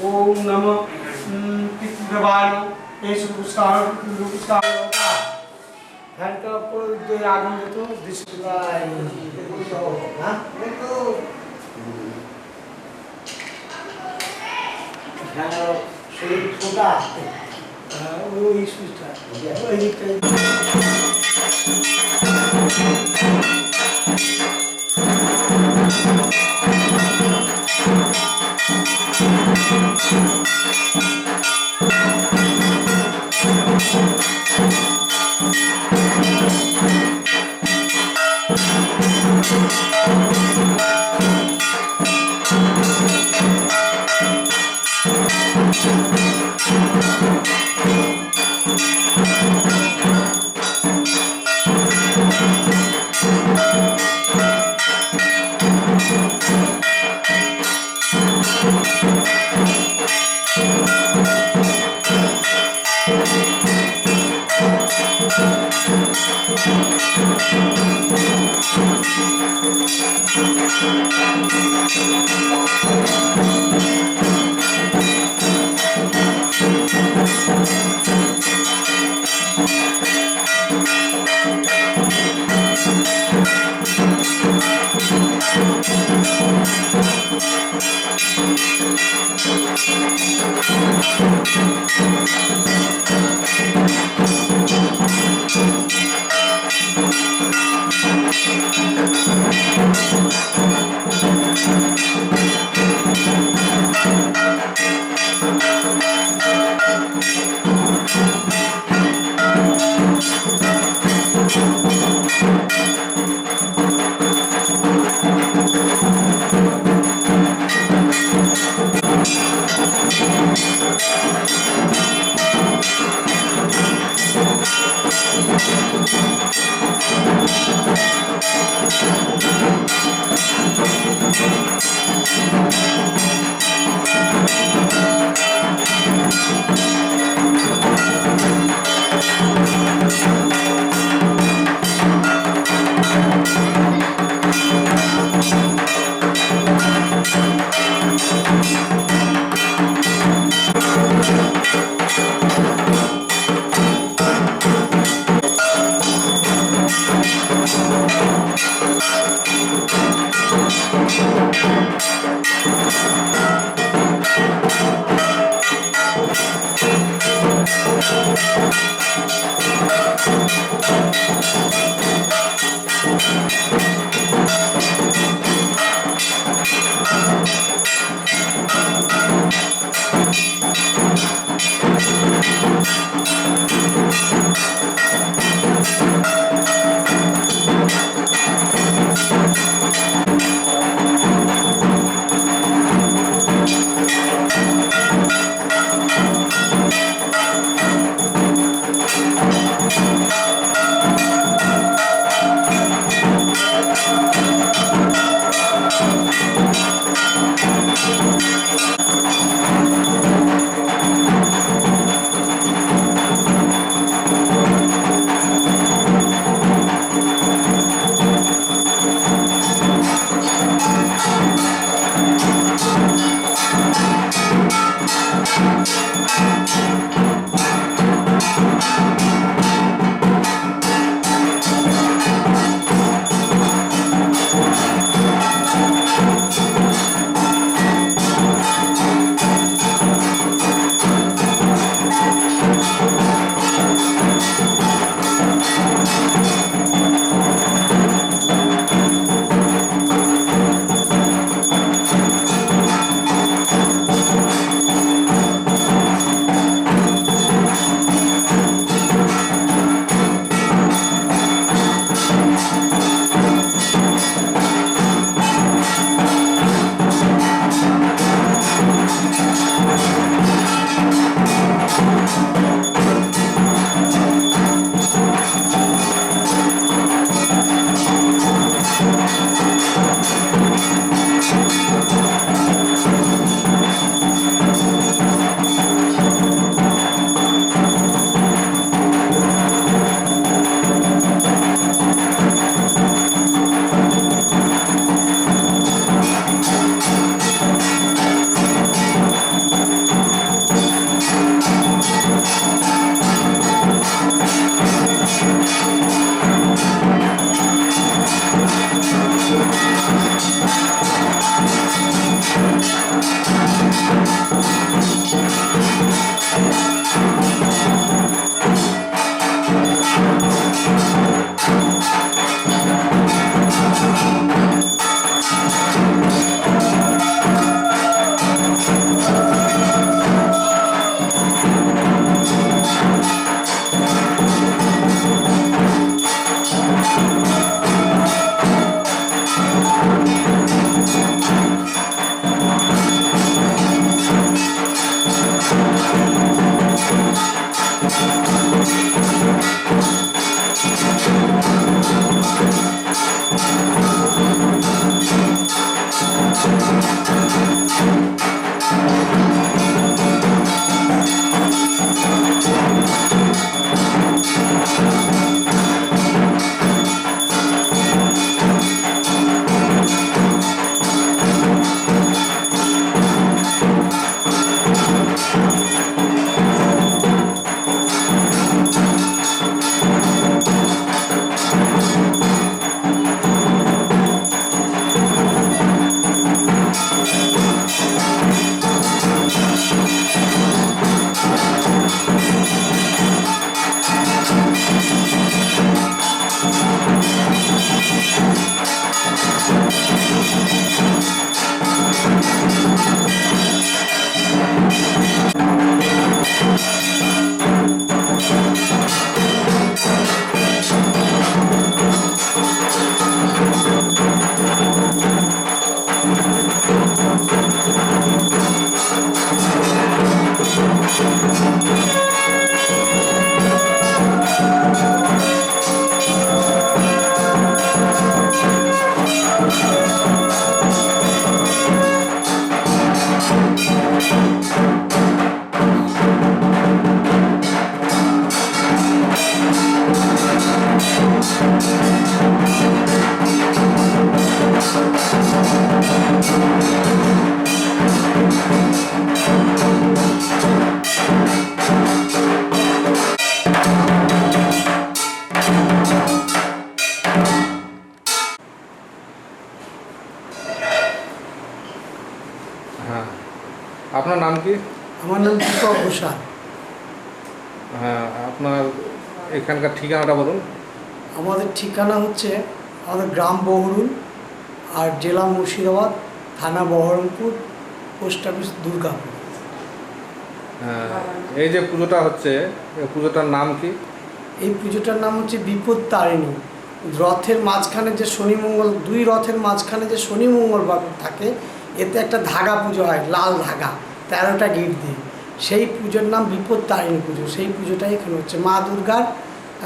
ओम नमः पितृदेवाय येषु पुष्कार फैन का ऊपर जो आगम तो दिशलाय हां देखो फैन शरीर छोटा वो इस स्टार वही হ্যাঁ, আপনার নাম কি? আমার নাম দীপক ঘোষাল। হ্যাঁ, আপনার এখানকার ঠিকানাটা বলুন। আমাদের ঠিকানা হচ্ছে আমাদের গ্রাম বহরুল, আর জেলা মুর্শিদাবাদ, থানা বহরমপুর, পোস্ট অফিস দুর্গাপুর। হ্যাঁ, এই যে পুজোটা হচ্ছে, এই পুজোটার নাম কি? এই পুজোটার নাম হচ্ছে বিপদ তারিণী। রথের মাঝখানে যে শনি মঙ্গল, দুই রথের মাঝখানে যে শনি মঙ্গলবার থাকে, এতে একটা ধাগা পুজো হয়, লাল ধাগা 13টা গিট দিয়ে। সেই পুজোর নাম বিপদ তারিণী পুজো। সেই পুজোটাই এখানে হচ্ছে মা দুর্গার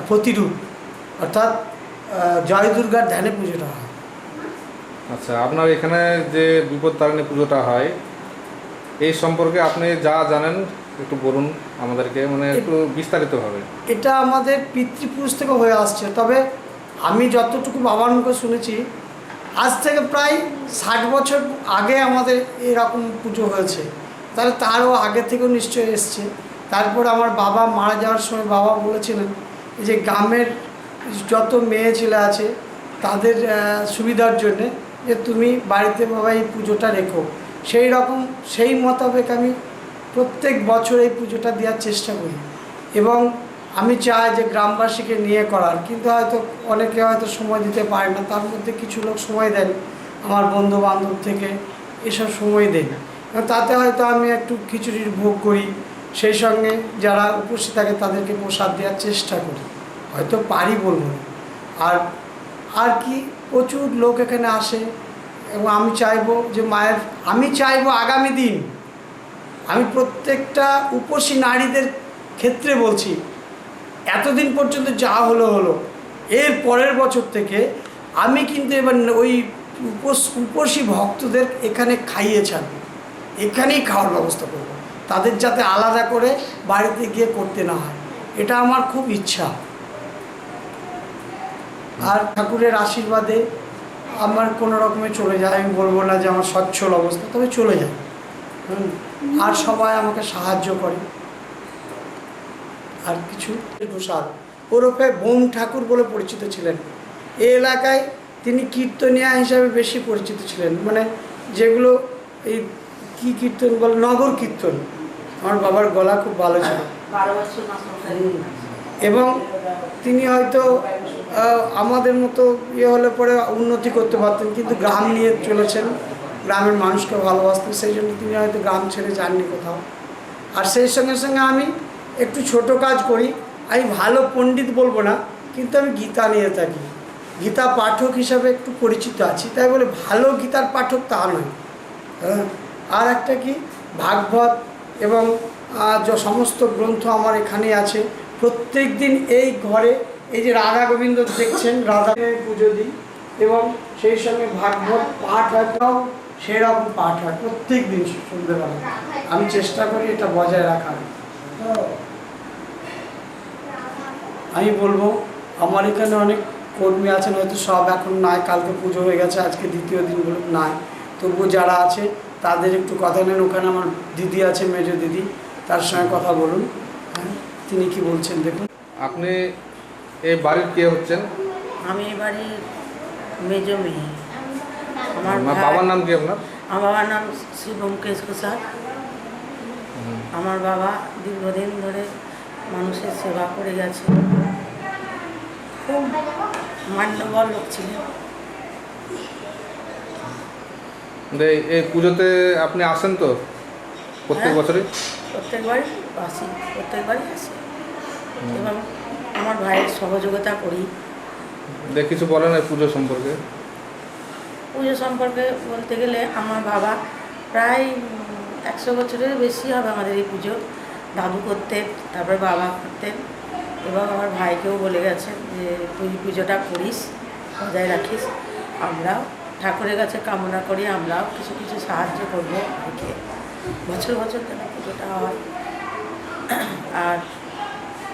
প্রতিরূপ, অর্থাৎ জয় দুর্গার ধ্যানে পুজোটা হয়। আচ্ছা, আপনার এখানে যে বিপদ তারিণী পুজোটা হয়, এই সম্পর্কে আপনি যা জানেন একটু বলুন আমাদেরকে, মানে একটু বিস্তারিতভাবে। এটা আমাদের পিতৃপুরুষ থেকে হয়ে আসছে, তবে আমি যতটুকু বাবার মুখে শুনেছি, আজ থেকে প্রায় 60 বছর আগে আমাদের এরকম পুজো হয়েছে। তাহলে তারও আগে থেকেও নিশ্চয়ই এসছে। তারপর আমার বাবা মারা যাওয়ার সময় বাবা বলেছিলেন যে গ্রামের যত মেয়ে ছেলে আছে তাদের সুবিধার জন্যে যে তুমি বাড়িতে বাবা এই পুজোটা রেখো। সেই রকম সেই মোতাবেক আমি প্রত্যেক বছর এই পুজোটা দেওয়ার চেষ্টা করি, এবং আমি চাই যে গ্রামবাসীকে নিয়ে করার, কিন্তু হয়তো অনেকে হয়তো সময় দিতে পারে না। তার মধ্যে কিছু লোক সময় দেন, আমার বন্ধু বান্ধব থেকে এসব সময় দেন। তাতে হয়তো আমি একটু খিচুড়ির ভোগ করি, সেই সঙ্গে যারা উপস্থিত থাকে তাদেরকে প্রসাদ দেওয়ার চেষ্টা করি। হয়তো পারি বলবো না। আর কি প্রচুর লোক এখানে আসে, এবং আমি চাইবো যে আমি চাইবো আগামী দিন, আমি প্রত্যেকটা উপসী নারীদের ক্ষেত্রে বলছি, এতদিন পর্যন্ত যা হলো এর পরের বছর থেকে আমি কিন্তু এবার ওই উপসী ভক্তদের এখানে খাইয়ে ছাড়বো, এখানেই খাওয়ার ব্যবস্থা করব, তাদের যাতে আলাদা করে বাড়িতে গিয়ে করতে না হয়, এটা আমার খুব ইচ্ছা। আর ঠাকুরের আশীর্বাদে আমার কোনো রকমে চলে যায়। আমি বলবো না যে আমার সচ্ছল অবস্থা, তবে চলে যায়। আর সবাই আমাকে সাহায্য করে। আর কিছু ঘোষাল ওরফে বোম ঠাকুর বলে পরিচিত ছিলেন। এই এলাকায় তিনি কীর্তনিয়া হিসাবে বেশি পরিচিত ছিলেন, মানে যেগুলো এই কী কীর্তন বলে, নগর কীর্তন। আমার বাবার গলা খুব ভালো ছিল, এবং তিনি হয়তো আমাদের মতো হলে পরে উন্নতি করতে পারতেন, কিন্তু গ্রাম নিয়ে চলেছেন, গ্রামের মানুষকে ভালোবাসতেন, সেই জন্য তিনি হয়তো গ্রাম ছেড়ে যাননি কোথাও। আর সেই সঙ্গে সঙ্গে আমি একটু ছোট কাজ করি। আমি ভালো পণ্ডিত বলবো না, কিন্তু আমি গীতা নিয়ে থাকি, গীতা পাঠক হিসাবে একটু পরিচিত আছি। তাই বলে ভালো গীতার পাঠক তা নয়। আর একটা কি, ভাগবত এবং সমস্ত গ্রন্থ আমার এখানে আছে। প্রত্যেক দিন এই ঘরে এই যে রাধা গোবিন্দ দেখছেন, রাধা পুজো দিই, এবং সেই সঙ্গে ভাগবত পাঠ হয়তো সেই রকম পাঠ হয় প্রত্যেক দিন সন্ধ্যেবেলা। আমি চেষ্টা করি এটা বজায় রাখার। আমি বলবো আমার এখানে অনেক কর্মী আছেন, হয়তো সব এখন নাই, কালকে পুজো হয়ে গেছে, আজকে দ্বিতীয় দিন বলুন নাই, তবুও যারা আছে তাদের একটু কথা নেন। ওখানে আমার দিদি আছে, মেজো দিদি, তার সঙ্গে কথা বলুন। হ্যাঁ, তিনি কি বলছেন দেখুন। আপনি এই বাড়ির কে হচ্ছেন? আমি এই বাড়ির মেজো মেয়ে। আমার বাবার নাম কি আপনার? আমার বাবার নাম শ্রী ব্যোমকেশ ঘোষাল। আমার বাবা দীর্ঘদিন ধরে মানুষের সেবা করে গেছে, খুব মান্যবর লোক ছিলেন। এই পুজোতে আপনি আসেন তো প্রত্যেক হ্যাঁ। বছরই? প্রত্যেকবারই আসি, প্রত্যেকবারই আসি এবং আমার ভাইয়ের সহযোগিতা করি। কিছু বলেন এই পুজো সম্পর্কে। পুজো সম্পর্কে বলতে গেলে আমার বাবা প্রায় 100 বছরের বেশি হবে আমাদের এই পুজো। দাদু করতেন, তারপরে বাবা করতেন এবং আমার ভাইকেও বলে গেছেন যে তুই পুজোটা করিস, বজায় রাখিস। আমরাও ঠাকুরের কাছে কামনা করি, আমরাও কিছু কিছু সাহায্য করবো ভাইকে। বছর বছর কেন পুজোটা হয়। আর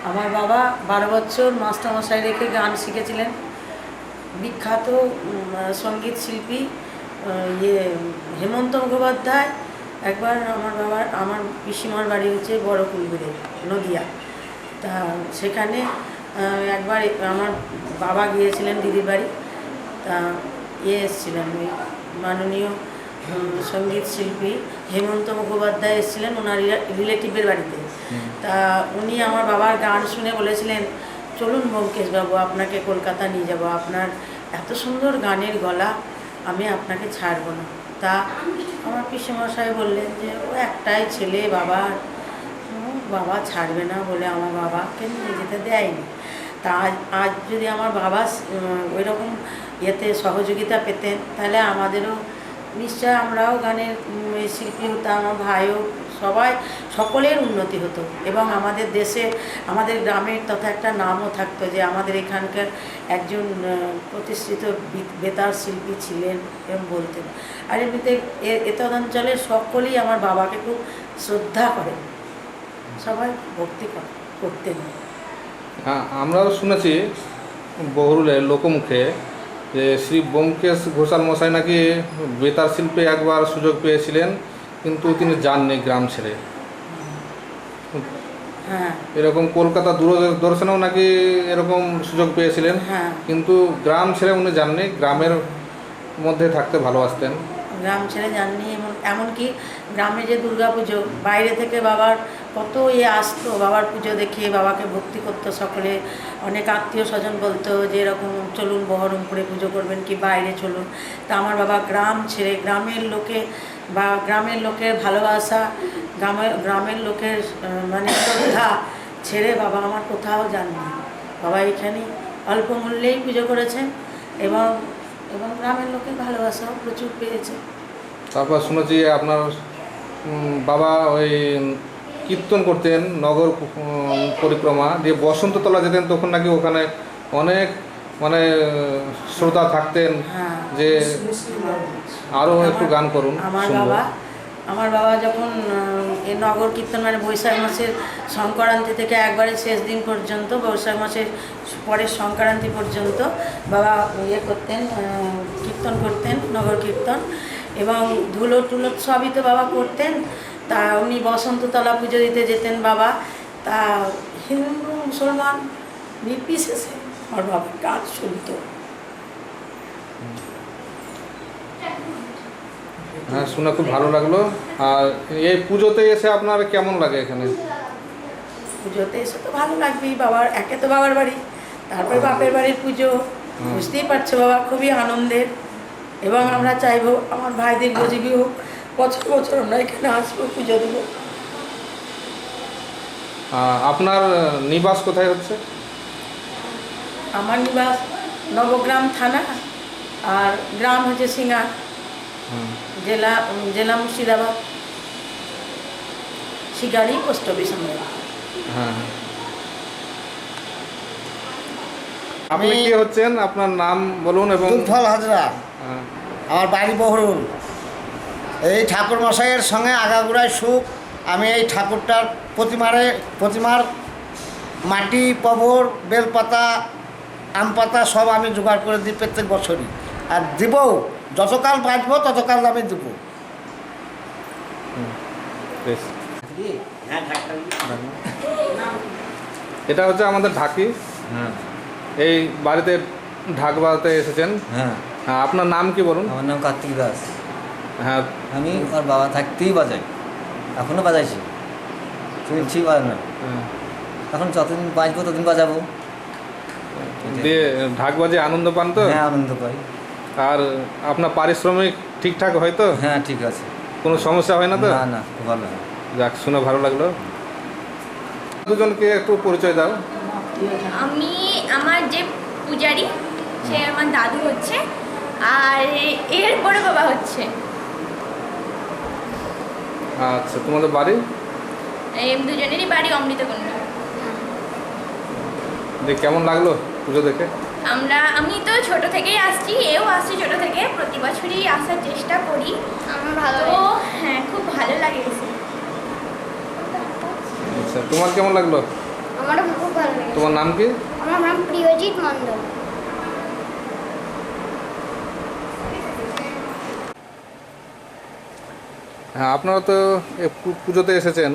আমার বাবা 12 বছর মাস্টারমশাই রেখে গান শিখেছিলেন। বিখ্যাত সঙ্গীত শিল্পী হেমন্ত মুখোপাধ্যায় একবার আমার পিসিমার বাড়ি হচ্ছে বড় কুলগুড়ে, নদিয়া। তা সেখানে একবার আমার বাবা গিয়েছিলেন দিদির বাড়ি। তা এসেছিলেন ওই মাননীয় সঙ্গীত শিল্পী হেমন্ত মুখোপাধ্যায় এসেছিলেন ওনার রিলেটিভের বাড়িতে। তা উনি আমার বাবার গান শুনে বলেছিলেন, চলুন ব্যোমকেশবাবু, আপনাকে কলকাতা নিয়ে যাব, আপনার এত সুন্দর গানের গলা, আমি আপনাকে ছাড়বো না। তা আমার পিসেমশাই বললেন যে ও একটাই ছেলে, বাবা ছাড়বে না বলে আমার বাবাকে নিয়ে যেতে দেয়নি। তা আজ যদি আমার বাবা ওই রকম ইয়েতে সহযোগিতা পেতেন তাহলে আমাদেরও নিশ্চয় আমরাও গানের শিল্পী হতাম, আমার ভাইও, সবাই সকলের উন্নতি হতো এবং আমাদের দেশে আমাদের গ্রামের তথা একটা নামও থাকতো যে আমাদের এখানকার একজন প্রতিষ্ঠিত বেতার শিল্পী ছিলেন এবং বলতেন। আর এমনিতে এতদাঞ্চলের সকলেই আমার বাবাকে খুব শ্রদ্ধা করেন, সবাই ভক্তি করতেন। হ্যাঁ, আমরাও শুনেছি বহুলে লোকমুখে যে শ্রী ব্যোমকেশ ঘোষাল মশাই নাকি বেতার শিল্পে একবার সুযোগ পেয়েছিলেন, কিন্তু তিনি যাননি গ্রাম ছেড়ে। হ্যাঁ, এরকম কলকাতা দূরদর্শনেও নাকি এরকম সুযোগ পেয়েছিলেন, হ্যাঁ, কিন্তু গ্রাম ছেড়ে উনি যাননি, গ্রামের মধ্যে থাকতে ভালোবাসতেন। গ্রাম ছেড়ে যাননি। এমনকি গ্রামে যে দুর্গাপুজো, বাইরে থেকে বাবার কত আসতো, বাবার পুজো দেখে বাবাকে ভক্তি করতো সকলে। অনেক আত্মীয় স্বজন বলতো যে এরকম চলুন বহরমপুরে পুজো করবেন কি বাইরে চলুন। তা আমার বাবা গ্রাম ছেড়ে, গ্রামের লোকের ভালোবাসা, গ্রামের লোকের মানে শ্রদ্ধা ছেড়ে বাবা আমার কোথাও যাননি। বাবা এখানেই অল্প মূল্যেই পুজো করেছেন এবং গ্রামের লোকের ভালোবাসাও প্রচুর পেয়েছে। তারপর শুনেছি আপনার বাবা ওই কীর্তন করতেন, নগর পরিক্রমা দিয়ে বসন্ততলা যেতেন, তখন নাকি ওখানে অনেক মানে শ্রোতা থাকতেন। হ্যাঁ, যে আরও একটু গান করুন। আমার বাবা যখন এই নগর কীর্তন মানে বৈশাখ মাসের সংক্রান্তি থেকে একবারে শেষ দিন পর্যন্ত, বৈশাখ মাসের পরের সংক্রান্তি পর্যন্ত বাবা করতেন, কীর্তন করতেন, নগর কীর্তন এবং ধুলো টুলো সবই তো বাবা করতেন। তা উনি বসন্ততলা পুজো দিতে যেতেন বাবা। তা হিন্দু মুসলমান নির্বিশেষে আমার বাবা গান শুনতো। হ্যাঁ, শুনে খুব ভালো লাগলো। আর এই পুজোতে এসে আপনার কেমন লাগে এখানে? পুজোতে এসে তো ভালো লাগবেই, একে তো বাবার বাড়ি, তারপরে বাপের বাড়ির পুজো, বুঝতেই পারছো বাবা, খুবই আনন্দের। এবং আমরা চাইবো আমার ভাইদের গজীবী হোক, বছর বছর আমরা এখানে আসবো, পুজো দেবো। আপনার নিবাস কোথায় হচ্ছে? আমার নিবাস নবগ্রাম থানা, আর গ্রাম হচ্ছে সিঙ্গার, জেলা মুর্শিদাবাদ, শিগাড়ি পোস্ট অফিস আমরা। হ্যাঁ, আপনি কি হচ্ছেন? আপনার নাম বলুন এবং দুধফল হাজরা, হ্যাঁ, আমার বাড়ি বহরুল। এই ঠাকুর মশাইয়ের সঙ্গে আগাগোড়ায় সুখ। আমি এই ঠাকুরটার প্রতিমার মাটি, কবর, বেলপাতা, আম পাতা সব আমি জোগাড় করে দিই প্রত্যেক বছরই, আর দেবও। যতকাল বাঁচবো ততকাল আমি দেবো। বেশ। এটা হচ্ছে আমাদের ঢাকি। হ্যাঁ এই বাড়িতে ঢাক বাজাতে এসেছেন। হ্যাঁ, হ্যাঁ, আপনার নাম কি বলুন? আমার নাম কার্তিক দাস। হ্যাঁ, আমি ওর বাবা থাকতেই বাজাই, এখনও বাজাইছি, চলছি বাজানো। হ্যাঁ। এখন যতদিন বাজবো ততদিন বাজাবো। দিয়ে ঢাক বাজে আনন্দ পান তো? হ্যাঁ, আনন্দ পাই। আর আপনার পারিশ্রমিক ঠিকঠাক হয় তো? হ্যাঁ, ঠিক আছে, কোনো সমস্যা হয় না তো? না না, খুব ভালো। যাক, শুনে ভালো লাগলো। দুজনকে একটু পরিচয় দাও। আমি আমার যে পূজারি সে আমার দাদু হচ্ছে, আর এর বড় বাবা হচ্ছে। আচ্ছা, তোমাদের বাড়ি? দুজনেরই বাড়ি অমৃতকুণ্ড। দিয়ে কেমন লাগলো পুজো দেখে? আমি তো ছোট থেকেই আসছি, এও আসছি ছোট থেকে, প্রতি বছরই আসার চেষ্টা করি। আমার ভালো, তো হ্যাঁ, খুব ভালো লাগে এসে। আচ্ছা, তোমার কেমন লাগলো? আমারও খুব ভালো লাগে। তোমার নাম কি? আমার নাম প্রিয়জিৎ মণ্ডল। হ্যাঁ, আপনারা তো পুজোতে এসেছেন,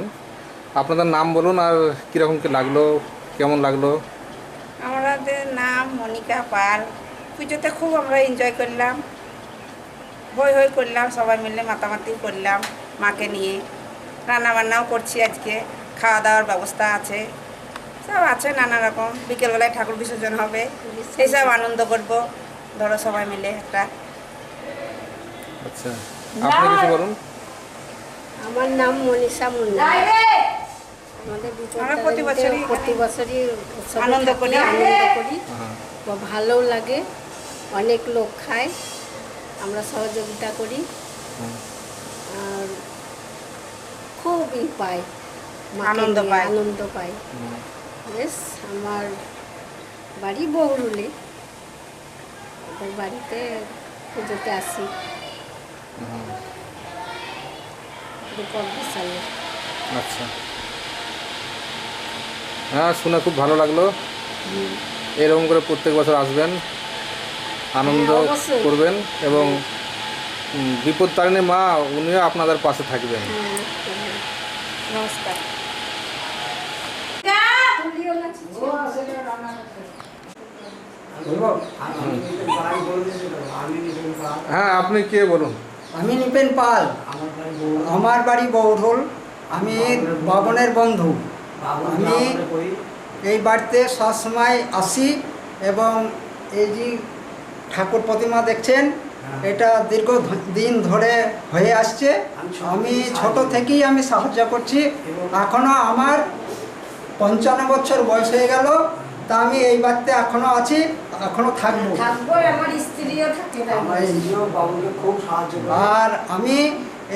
আপনাদের নাম বলুন আর কীরকম কী লাগলো, কেমন লাগলো? আমাদের নাম মনিকা পাল। পুজোতে খুব আমরা এনজয় করলাম, হই হই করলাম, সবাই মিলে মাতামাতি করলাম মাকে নিয়ে। রান্নাবান্নাও করছি, আজকে খাওয়া দাওয়ার ব্যবস্থা আছে, সব আছে নানা রকম। বিকেলবেলায় ঠাকুর বিসর্জন হবে, সেই সব আনন্দ করব ধরো সবাই মিলে একটা। আচ্ছা, আপনি কিছু বলুন। আমার নাম মনীষা মুন্ডা। আমাদের আমরা প্রতি বছরই উৎসবে আনন্দ করি। আনন্দ করি, হ্যাঁ। ভালোও লাগে, অনেক লোক খায়, আমরা সহযোগিতা করি, হুম। আর খুব পাই, মাকে আনন্দ নিয়ে পাই। আনন্দ পাই। হুম। বেশ, আমার বাড়ি বগরুলে, ওদের বাড়িতে পুজোতে আসি হুম। রূপক বিশালে। আচ্ছা, হ্যাঁ, শুনে খুব ভালো লাগলো। এরকম করে প্রত্যেক বছর আসবেন, আনন্দ হ্যাঁ, অবশ্যই। করবেন, এবং বিপদ তারিণী মা উনিও আপনাদের পাশে থাকবেন। নমস্কার। হ্যাঁ, আপনি কে বলুন? আমি নিপেন পাল, আমার বাড়ি বৌরুল, আমি বাবনের বন্ধু। আমি এই বাড়িতে সবসময় আসি, এবং এই যে ঠাকুর প্রতিমা দেখছেন, এটা দীর্ঘ দিন ধরে হয়ে আসছে। আমি ছোট থেকেই আমি সাহায্য করছি, এখনও আমার 55 বছর বয়স হয়ে গেল, তা আমি এই বাড়িতে এখনও আছি, এখনও থাকবো। আমার স্ত্রীও থাকে। আর আমি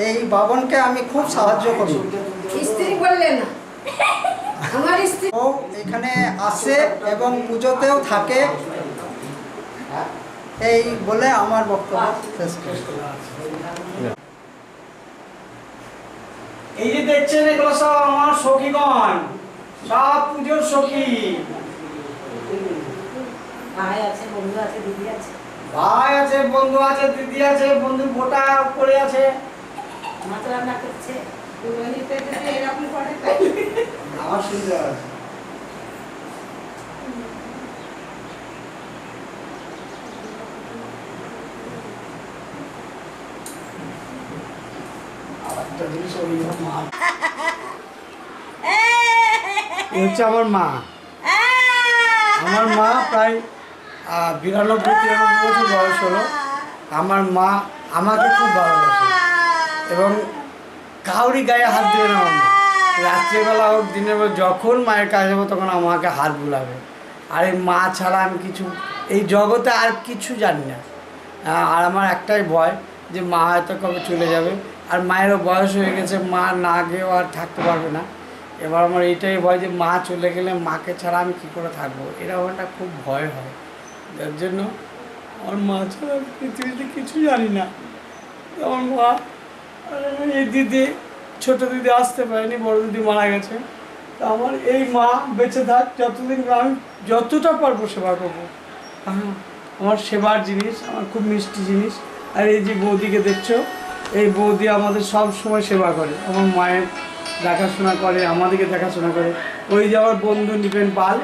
এই বাবনকে আমি খুব সাহায্য করি। স্ত্রী বললে না, আমার স্ত্রী ও এখানে আসে এবং পুজোতেও থাকে। এই বলে আমার বক্তব্য শেষ করছি। এই যে দেখছেন, এগুলো সব আমার সখীগণ, সব পুজোর সখী। ভাই আছে, বন্ধু আছে, দিদি আছে, ভাই আছে, বন্ধু আছে, দিদি আছে, বন্ধু গোটা করে আছে। মাছ রান্না করছে। এরকম করে আমার শুনতে আছে। হচ্ছে আমার মা। আমার মা প্রায় 92-93 বছর বয়স হলো। আমার মা আমাকে খুব ভালোবাসে, এবং কাউরি গায়ে হাত দেবে না। আমার মা রাত্রেবেলা হোক দিনের বেলা, যখন মায়ের কাছে যাবো তখন আমাকে হাত বুলাবে। আর এই মা ছাড়া আমি কিছু এই জগতে আর কিছু জানি না। আর আমার একটাই ভয় যে মা হয়তো কবে চলে যাবে, আর মায়েরও বয়স হয়ে গেছে, মা না গিয়েও আর থাকতে পারবে না। এবার আমার এইটাই ভয় যে মা চলে গেলে মাকে ছাড়া আমি কী করে থাকবো, এরকম একটা খুব ভয় হয়। যার জন্য আমার মা ছাড়া পৃথিবীতে কিছু জানি না। আমার মা আর এই দিদি, ছোট দিদি আসতে পারেনি, বড় দিদি মারা গেছে। তা আমার এই মা বেঁচে থাক যতদিন, আমি যতটা পারবো সেবা করবো। হ্যাঁ, আমার সেবার জিনিস, আমার খুব মিষ্টি জিনিস। আর এই যে বৌদিকে দেখছো, এই বৌদি আমাদের সব সময় সেবা করে, আমার মায়ের দেখাশোনা করে, আমাদেরকে দেখাশোনা করে। ওই যে আমার বন্ধু নিপেন পাল,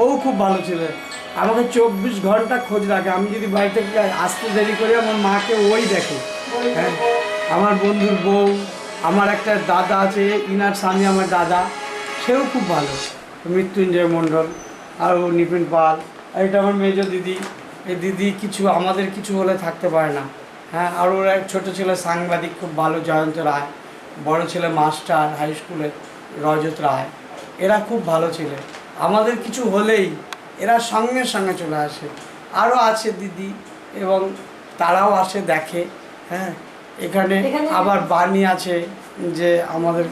ও খুব ভালো ছিল, আমাকে 24 ঘন্টা খোঁজ রাখে। আমি যদি বাড়িতে আসতে দেরি করি, আমার মাকে ওই দেখে। হ্যাঁ, আমার বন্ধুর বউ, আমার একটা দাদা আছে, ইনার স্বামী আমার দাদা, সেও খুব ভালো, মৃত্যুঞ্জয় মণ্ডল। আর ও নিপেন পাল, আর এটা আমার মেজ দিদি। এই দিদি কিছু আমাদের কিছু হলে থাকতে পারে না। হ্যাঁ, আর ওর এক ছোটো ছেলে সাংবাদিক খুব ভালো, জয়ন্ত রায়। বড় ছেলে মাস্টার হাই স্কুলে, রজত রায়। এরা খুব ভালো ছেলে, আমাদের কিছু হলেই এরা সঙ্গে সঙ্গে চলে আসে। আরও আছে দিদি, এবং তারাও আসে দেখে। হ্যাঁ, এখানে আবার বাণী আছে, যে আমাদের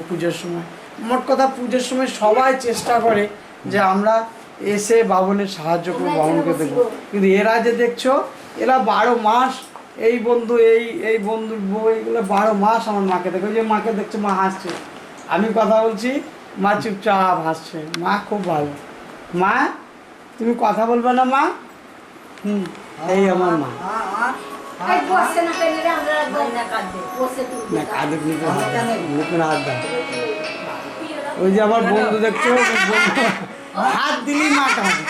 পুজোর সময়, মোট কথা পুজোর সময় সবাই চেষ্টা করে যে আমরা এসে বাবনের সাহায্য করবো, বাবনকে দেবো। কিন্তু এরা যে দেখছো, এরা 12 মাস, এই বন্ধু, এই বন্ধুর বউ, এইগুলো 12 মাস আমার মাকে দেখো। যে মাকে দেখছো, মা হাসছে, আমি কথা বলছি, মা চুপচাপ হাসছে। মা খুব ভালো। মা, তুমি কথা বলবে না মা? এই আমার মা। না, কাঁদুক নিতে মুখে হাত দাও। ওই যে আমার বন্ধু দেখছো, বন্ধু হাত দিলি মা কাঁদে।